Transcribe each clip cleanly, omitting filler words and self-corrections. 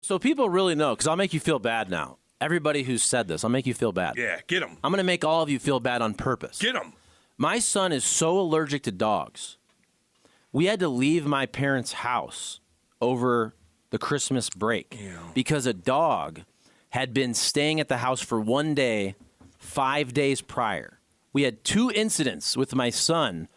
So people really know, because I'll make you feel bad now. Everybody who's said this, I'll make you feel bad. Yeah, get him. I'm going to make all of you feel bad on purpose. Get him. My son is so allergic to dogs. We had to leave my parents' house over the Christmas break because a dog had been staying at the house for 1 day, 5 days prior. We had 2 incidents with my son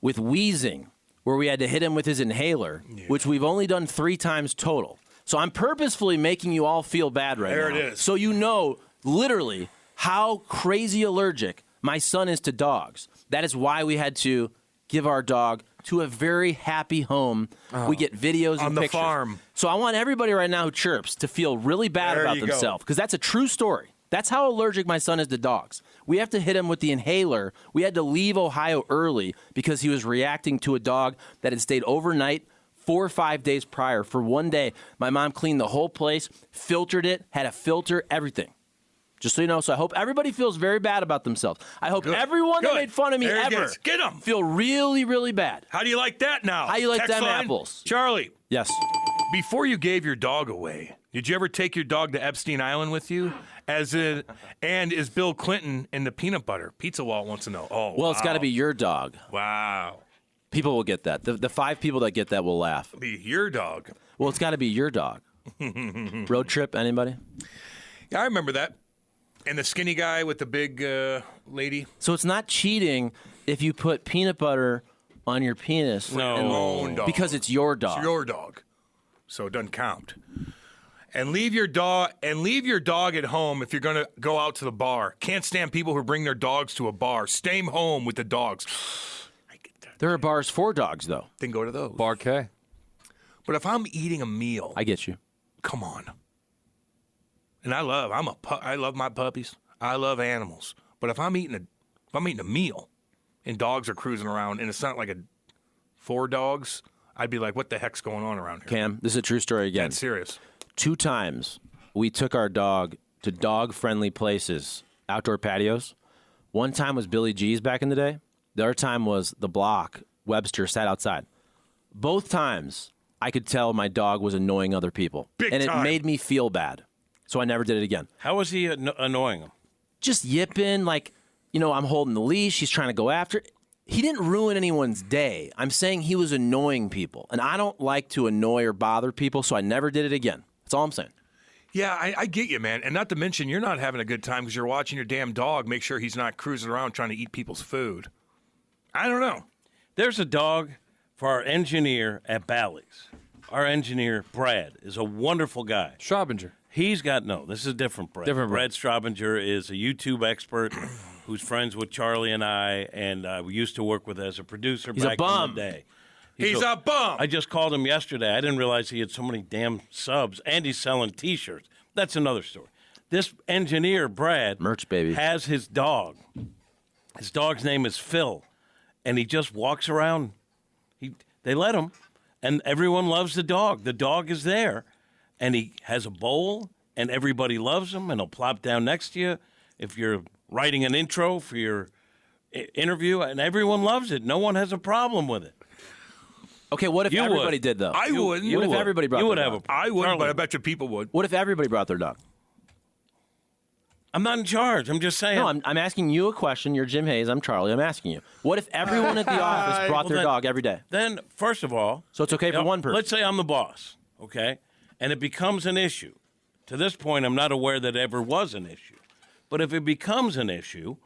with wheezing where we had to hit him with his inhaler, which we've only done 3 times total. So I'm purposefully making you all feel bad right now. There it is. So you know literally how crazy allergic my son is to dogs. That is why we had to give our dog to a very happy home. We get videos and on the pictures. farm. So I want everybody right now who chirps to feel really bad There about you themselves, go. because that's a true story. That's how allergic my son is to dogs. We have to hit him with the inhaler. We had to leave Ohio early because he was reacting to a dog that had stayed overnight 4 or 5 days prior for 1 day. My mom cleaned the whole place, filtered it, had a filter, everything. Just so you know, so I hope everybody feels very bad about themselves. I hope everyone that made fun of me There he ever gets. Get 'em. feel really, really bad. How do you like that now? How you like Text them line? apples? Charlie, Yes. before you gave your dog away, did you ever take your dog to Epstein Island with you? And is Bill Clinton in the peanut butter? Pizza Walt wants to know. Oh, Well, it's got to be your dog. Wow. People will get that. The 5 people that get that will laugh. Be your dog. Well, it's got to be your dog. Road trip, anybody? Yeah, I remember that. And the skinny guy with the big lady. So it's not cheating if you put peanut butter on your penis. Own dog. Because it's your dog. It's your dog. So it doesn't count. And leave your dog at home if you're going to go out to the bar. Can't stand people who bring their dogs to a bar. Stay home with the dogs. I get that. There are bars for dogs, though. Then go to those. Bar K. But if I'm eating a meal, I get you. come on. And I love my puppies. I love animals. But if I'm eating a meal and dogs are cruising around and it's not like 4 dogs, I'd be like, what the heck's going on around here? Cam, this is a true story again. That's serious. 2 times we took our dog to dog-friendly places, outdoor patios. One time was Billy G's back in the day. The other time was the block. Webster sat outside. Both times I could tell my dog was annoying other people. Big and time. it made me feel bad. So I never did it again. How was he annoying him? Just yipping, like, I'm holding the leash. He's trying to go after it. He didn't ruin anyone's day. I'm saying he was annoying people. And I don't like to annoy or bother people, so I never did it again. That's all I'm saying. Yeah, I get you, man. And not to mention, you're not having a good time because you're watching your damn dog make sure he's not cruising around trying to eat people's food. I don't know. There's a dog for our engineer at Bally's. Our engineer, Brad, is a wonderful guy. Straubinger. He's got, this is a different Brad. Different Brad Straubinger is a YouTube expert who's friends with Charlie and I, and we used to work with as a producer He's a back bum. in the day. He's a bum. I just called him yesterday. I didn't realize he had so many damn subs, and he's selling T-shirts. That's another story. This engineer, Brad, Merch, baby. has his dog. His dog's name is Phil, and he just walks around. They let him, and everyone loves the dog. The dog is there, and he has a bowl, and everybody loves him, and he'll plop down next to you if you're writing an intro for your interview, and everyone loves it. No one has a problem with it. Okay, what if You everybody would. did, though? I wouldn't. What if everybody brought You would their have dog? a problem. I wouldn't, Charlie. but I bet you people would. What if everybody brought their dog? I'm not in charge. I'm just saying. No, I'm asking you a question. You're Jim Hayes. I'm Charlie. I'm asking you. What if everyone at the office brought their dog every day? Then, first of all, So it's okay for one person. Let's say I'm the boss, okay? And it becomes an issue. To this point, I'm not aware that it ever was an issue. But if it becomes an issue,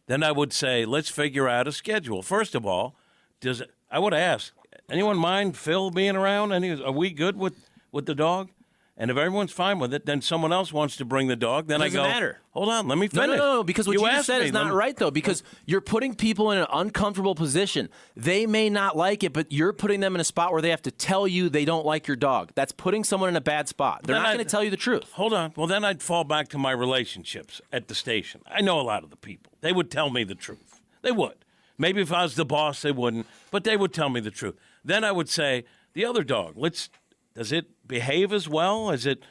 then I would say, let's figure out a schedule. First of all, I would ask, anyone mind Phil being around? Are we good with the dog? And if everyone's fine with it, then someone else wants to bring the dog. Then Doesn't I go, matter. Hold on, let me No, finish. no, because what you just asked said me, is not right, though, because you're putting people in an uncomfortable position. They may not like it, but you're putting them in a spot where they have to tell you they don't like your dog. That's putting someone in a bad spot. They're Then not I'd- going to tell you the truth. Hold on. Well, then I'd fall back to my relationships at the station. I know a lot of the people. They would tell me the truth. They would. Maybe if I was the boss, they wouldn't, but they would tell me the truth. Then I would say, the other dog, does it behave as well? Is it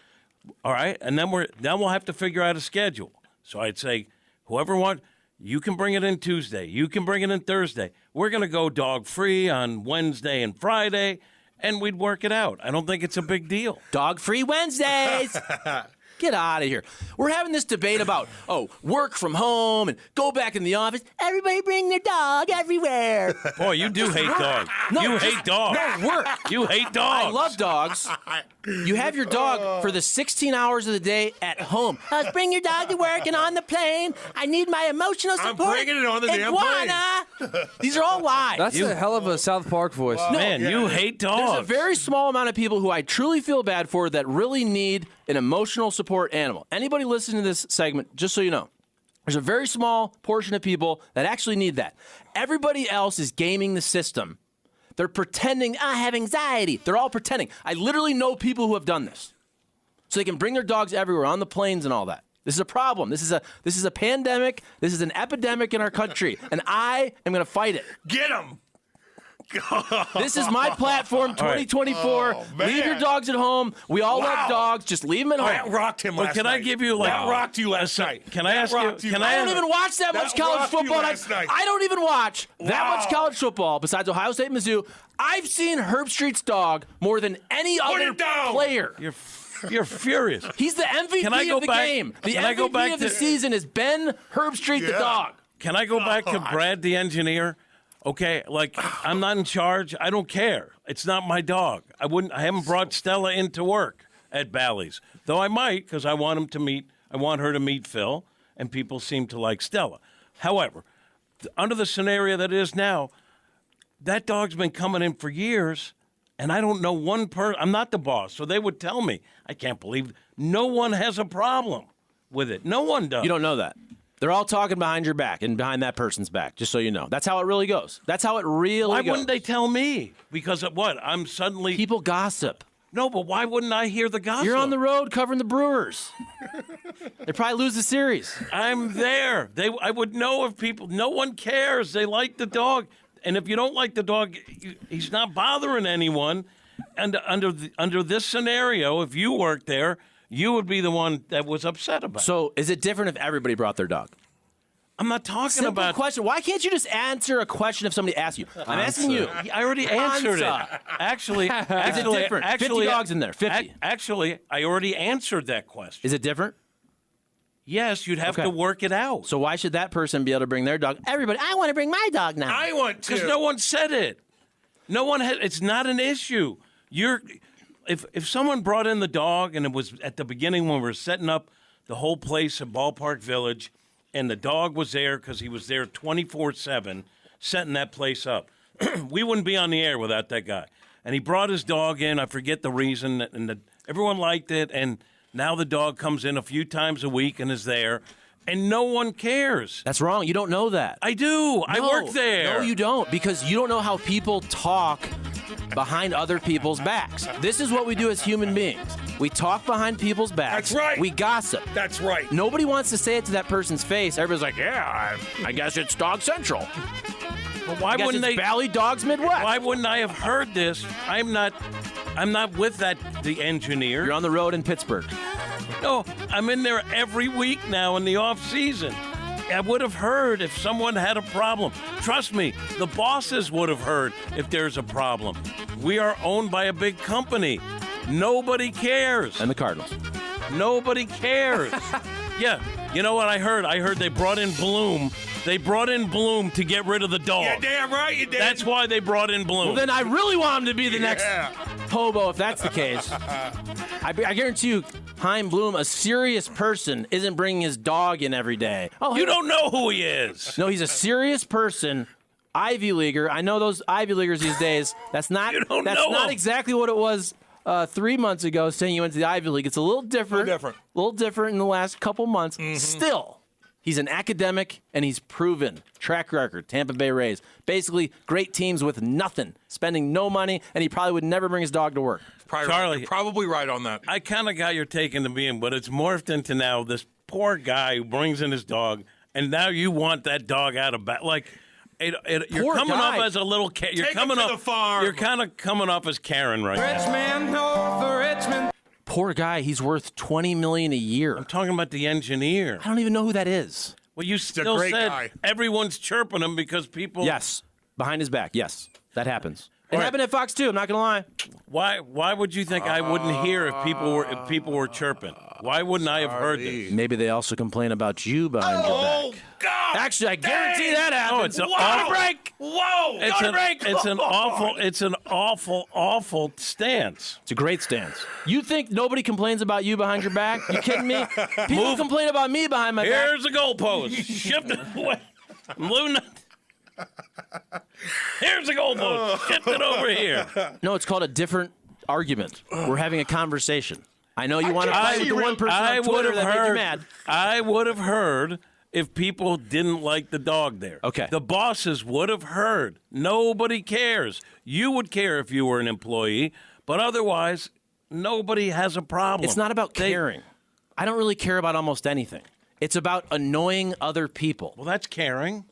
all right? And then we'll have to figure out a schedule. So I'd say, whoever wants, you can bring it in Tuesday. You can bring it in Thursday. We're going to go dog free on Wednesday and Friday, and we'd work it out. I don't think it's a big deal. Dog-free Wednesdays. Get out of here. We're having this debate about, work from home and go back in the office. Everybody bring their dog everywhere. Boy, you do hate dogs. No, you just- hate dogs. No, work. You hate dogs. I love dogs. You have your dog for the 16 hours of the day at home. Bring your dog to work and on the plane. I need my emotional support. I'm bringing it on the damn plane. These are all lies. That's a hell of a South Park voice. Man, you hate dogs. There's a very small amount of people who I truly feel bad for that really need an emotional support animal. Anybody listening to this segment, just so you know, there's a very small portion of people that actually need that. Everybody else is gaming the system. They're pretending, I have anxiety. They're all pretending. I literally know people who have done this. So they can bring their dogs everywhere, on the planes and all that. This is a problem. This is a pandemic. This is an epidemic in our country. And I am going to fight it. Get him. This is my platform, 2024. man. Leave your dogs at home. We all love dogs. Just leave them at That home. rocked him last Can night. I give you like That rocked you last night. Can I That ask you? rocked Can I I don't even watch that That much college rocked you football. last night. I don't even watch that much Wow. college football besides Ohio State and Mizzou. I've seen Herb Street's dog more than any Put other it down. player. You're furious. He's the MVP Can I go of the back- game. The can I go MVP back of the to- season is Ben Herb Street the Yeah. dog. Can I go back to Brad the engineer? Okay, like I'm not in charge. I don't care. It's not my dog. I haven't brought Stella into work at Bally's, though I might because I want her to meet Phil, and people seem to like Stella. However, under the scenario that it is now, that dog's been coming in for years, and I don't know one person. I'm not the boss, so they would tell me. I can't believe no one has a problem with it. No one does. You don't know that. They're all talking behind your back and behind that person's back, just so you know. That's how it really goes. That's how it really Why goes. wouldn't they tell me? Because of what? I'm suddenly... People gossip. No, but why wouldn't I hear the gossip? You're on the road covering the Brewers. They probably lose the series. I'm there. I would know if people... No one cares. They like the dog. And if you don't like the dog, he's not bothering anyone. And under this scenario, if you worked there, you would be the one that was upset about it. So is it different if everybody brought their dog? I'm not talking Simple about... question. Why can't you just answer a question if somebody asks you? I'm asking you. I already answered it. Answer. Actually, Is it different? 50 dogs in there. 50. Actually, I already answered that question. Is it different? Yes, you'd have Okay. to work it out. So why should that person be able to bring their dog? Everybody, I want to bring my dog now. I want to. Because no one said it. No one had. It's not an issue. If someone brought in the dog and it was at the beginning when we were setting up the whole place at Ballpark Village, and the dog was there because he was there 24/7 setting that place up, we wouldn't be on the air without that guy. And he brought his dog in. I forget the reason, and everyone liked it. And now the dog comes in a few times a week and is there, and no one cares. That's wrong. You don't know that. I do. I No. work there. No, you don't, because you don't know how people talk behind other people's backs. This is what we do as human beings. We talk behind people's backs. That's right. We gossip. That's right. Nobody wants to say it to that person's face. Everybody's like, yeah, I guess it's Dog Central. Well, why I guess wouldn't it's they? Valley Dogs Midwest. Why wouldn't I have heard this? I'm not with the engineer. You're on the road in Pittsburgh. No, I'm in there every week now in the off season. I would have heard if someone had a problem. Trust me, the bosses would have heard if there's a problem. We are owned by a big company. Nobody cares. And the Cardinals. Nobody cares. Yeah, you know what I heard? I heard they brought in Bloom. They brought in Bloom to get rid of the dog. Yeah, damn right you did. That's why they brought in Bloom. Well, then I really want him to be the next Yeah. hobo if that's the case. I guarantee you, Chaim Bloom, a serious person, isn't bringing his dog in every day. Oh, You don't know who he is. No, he's a serious person. Ivy Leaguer. I know those Ivy Leaguers these days. That's not. You don't that's know not him. exactly what it was 3 months ago. Saying you went to the Ivy League. It's a little different. A little different in the last couple months. Still, he's an academic, and he's proven track record. Tampa Bay Rays, basically great teams with nothing, spending no money, and he probably would never bring his dog to work. Probably Charlie. right. You're probably right on that. I kind of got your take into being, but it's morphed into now this poor guy who brings in his dog, and now you want that dog out of back. Like, you're Poor coming guy. off as a little. You're Take him coming to off. the farm. You're kind of coming off as Karen right now. Richmond, North Richmond. Poor guy. He's worth $20 million a year. I'm talking about the engineer. I don't even know who that is. Well, you still great said guy. everyone's chirping him because people. Yes, behind his back. Yes, that happens. It happened at Fox too. I'm not gonna lie. Why would you think I wouldn't hear if people were chirping? Why wouldn't I have heard this? Maybe they also complain about you behind your back. Oh, God. Actually, I guarantee that happened. Oh, it's an Go to break. Whoa. It's Go an, to break. it's an awful stance. It's a great stance. You think nobody complains about you behind your back? You kidding me? People complain about me behind my back. Here's the goalpost. Shift it away. Luna. Here's the goalpost. Shift it over here. No, it's called a different argument. We're having a conversation. I know you want to fight with the one person on Twitter that made you mad. I would have heard if people didn't like the dog there. Okay. The bosses would have heard. Nobody cares. You would care if you were an employee, but otherwise, nobody has a problem. It's not about caring. I don't really care about almost anything. It's about annoying other people. Well, that's caring.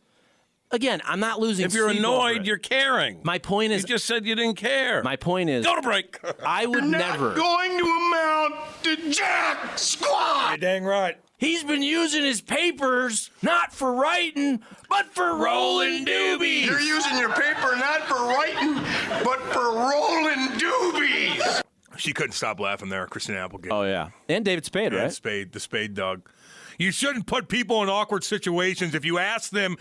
Again, I'm not losing If you're sleep over annoyed, it. you're caring. My point is, You just said you didn't care. my point is, Go to break. I would never. Going to amount to jack squat. You're dang right. He's been using his papers not for writing, but for rolling doobies. You're using your paper not for writing, but for rolling doobies. She couldn't stop laughing there, Christina Applegate. Oh yeah, and David Spade, Yeah, right? Spade, the Spade dog. You shouldn't put people in awkward situations if you ask them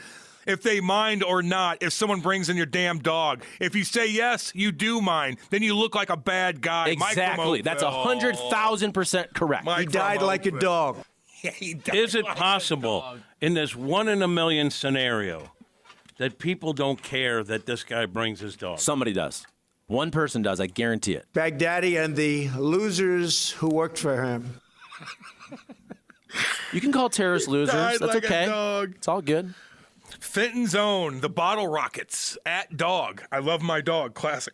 if they mind or not if someone brings in your damn dog. If you say yes, you do mind, then you look like a bad guy. Exactly. That's 100,000% correct. He died like a dog. Yeah, he died. Is it possible in this 1 in a million scenario that people don't care that this guy brings his dog? Somebody does. One person does. I guarantee it. Baghdadi and the losers who worked for him. You can call terrorists losers. Died That's like a okay. dog. It's all good. Fenton's Own, the Bottle Rockets, at dog. I love my dog. Classic.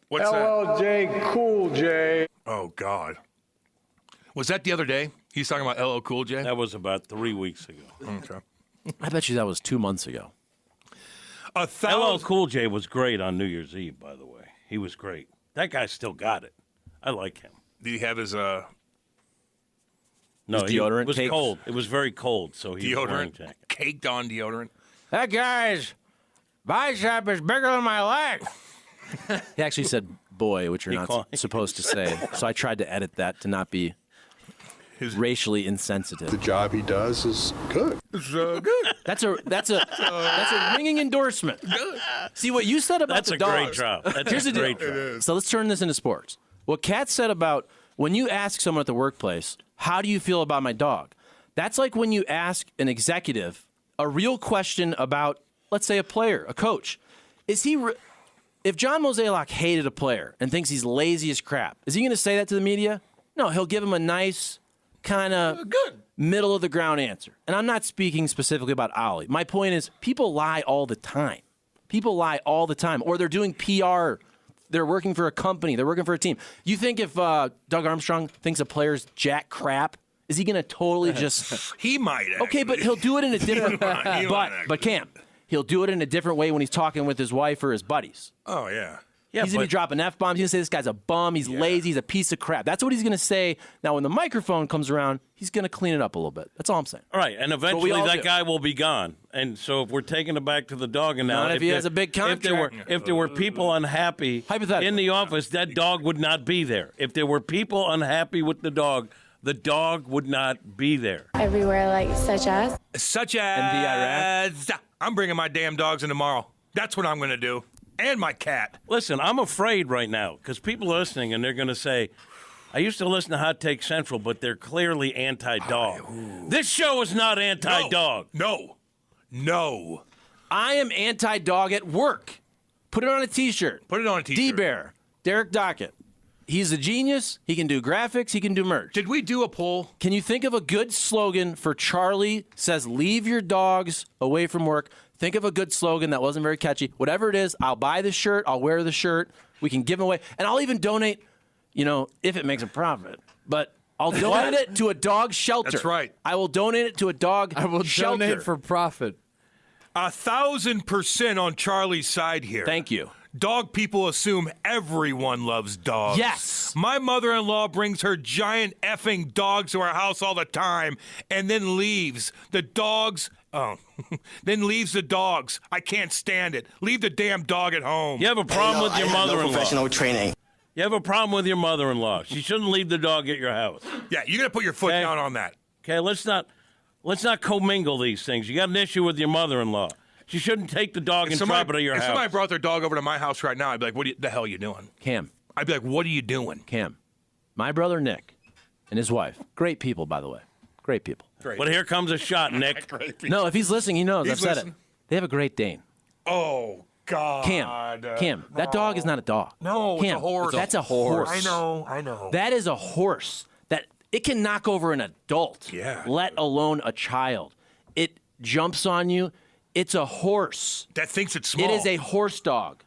What's that? LLJ Cool J. Oh, God. Was that the other day? He's talking about LL Cool J? That was about 3 weeks ago. Okay. I bet you that was 2 months ago. LL Cool J was great on New Year's Eve, by the way. He was great. That guy still got it. I like him. Did he have his No, His deodorant it was cakes? cold. It was very cold, so he was wearing deodorant? jacket. Caked on deodorant? That guy's bicep is bigger than my leg. He actually said boy, which you're He not called- supposed to say. So I tried to edit that to not be racially insensitive. The job he does is good. Good. That's a ringing endorsement. See what you said about That's the a dogs. great job. That's Here's a the great deal. job. So let's turn this into sports. What Kat said about when you ask someone at the workplace, how do you feel about my dog? That's like when you ask an executive a real question about, let's say, a player, a coach. Is he, if John Mozeliak hated a player and thinks he's lazy as crap, is he going to say that to the media? No, he'll give him a nice kind of middle of the ground answer. And I'm not speaking specifically about Ollie. My point is people lie all the time. People lie all the time. Or they're doing PR. They're working for a company. They're working for a team. You think if Doug Armstrong thinks a player's jack crap, is he going to totally just... He might actually. Okay, but he'll do it in a different... He might but Cam, he'll do it in a different way when he's talking with his wife or his buddies. Oh, yeah. Yeah, He's going to be dropping F-bombs. He's going to say this guy's a bum. He's lazy. He's a piece of crap. That's what he's going to say. Now, when the microphone comes around, he's going to clean it up a little bit. That's all I'm saying. All right, and eventually all that do. guy will be gone. And so if we're taking it back to the dog, and now Not if he has a big contract. if there were people unhappy Hypothetically. in the office, that dog would not be there. If there were people unhappy with the dog would not be there. Everywhere, like such as. Such And as... I'm bringing my damn dogs in tomorrow. That's what I'm going to do. And my cat. Listen, I'm afraid right now because people are listening and they're going to say, I used to listen to Hot Take Central, but they're clearly anti-dog. This show is not anti-dog. No. I am anti-dog at work. Put it on a T-shirt. Put it on a T-shirt. D-Bear, Derek Dockett. He's a genius. He can do graphics. He can do merch. Did we do a poll? Can you think of a good slogan for Charlie says leave your dogs away from work? Think of a good slogan that wasn't very catchy. Whatever it is, I'll buy the shirt. I'll wear the shirt. We can give them away. And I'll even donate, if it makes a profit. But I'll donate it to a dog shelter. That's right. I will donate it to a dog I will shelter. donate for profit. 1,000% on Charlie's side here. Thank you. Dog people assume everyone loves dogs. Yes. My mother-in-law brings her giant effing dogs to our house all the time and then leaves. The dogs, then leaves the dogs. I can't stand it. Leave the damn dog at home. You have a problem with your mother-in-law. professional training. You have a problem with your mother-in-law. She shouldn't leave the dog at your house. Yeah, you got to put your foot Okay. down on that. Okay, let's not commingle these things. You got an issue with your mother-in-law. She shouldn't take the dog and drop it at your if house. somebody brought their dog over to my house right now, I'd be like, "What the hell are you doing?" Cam, I'd be like, "What are you doing?" Cam, my brother Nick and his wife, great people, by the way. Great people. But here comes a shot, Nick. No, if he's listening, he knows. He's I've said listening. it. They have a Great Dane. Oh God, Cam, that dog is not a dog. No, it's Cam, a horse. That's a horse. I know. That is a horse that it can knock over an adult, Yeah. let alone a child. It jumps on you. It's a horse. That thinks it's small. It is a horse dog.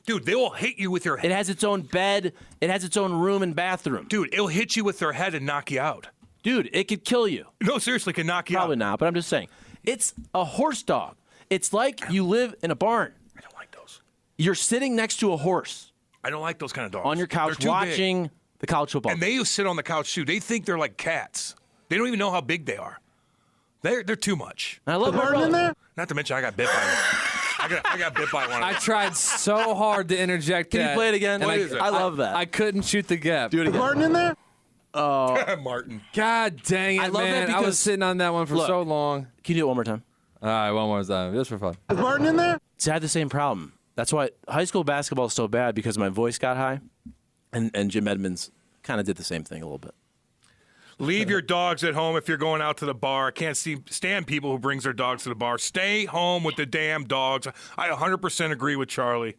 Dude, they will hit you with their It head. has its own bed. It has its own room and bathroom. Dude, it'll hit you with their head and knock you out. Dude, it could kill you. No, seriously, can knock you Probably out. not, but I'm just saying. It's a horse dog. It's like you live in a barn. I don't like those. You're sitting next to a horse I don't like those kind of dogs. on your They're couch too big. watching the college football. And they sit on the couch too. They think they're like cats. They don't even know how big they are. They're too much. And I love my brother. Not to mention, I got bit by I got bit by one. I Of them. tried so hard to interject Can that. you play it again? and What is it? I love that. I couldn't shoot the gap. Do it again. Martin in there? Martin. God dang it, I love that man. I because- was sitting on that one for Look. so long. Can you do it one more time? All right, one more time, just for fun. Is Martin in there? See, I had the same problem. That's why high school basketball is so bad because my voice got high, and Jim Edmonds kind of did the same thing a little bit. Leave your dogs at home if you're going out to the bar. I can't stand people who brings their dogs to the bar. Stay home with the damn dogs. I 100% agree with Charlie.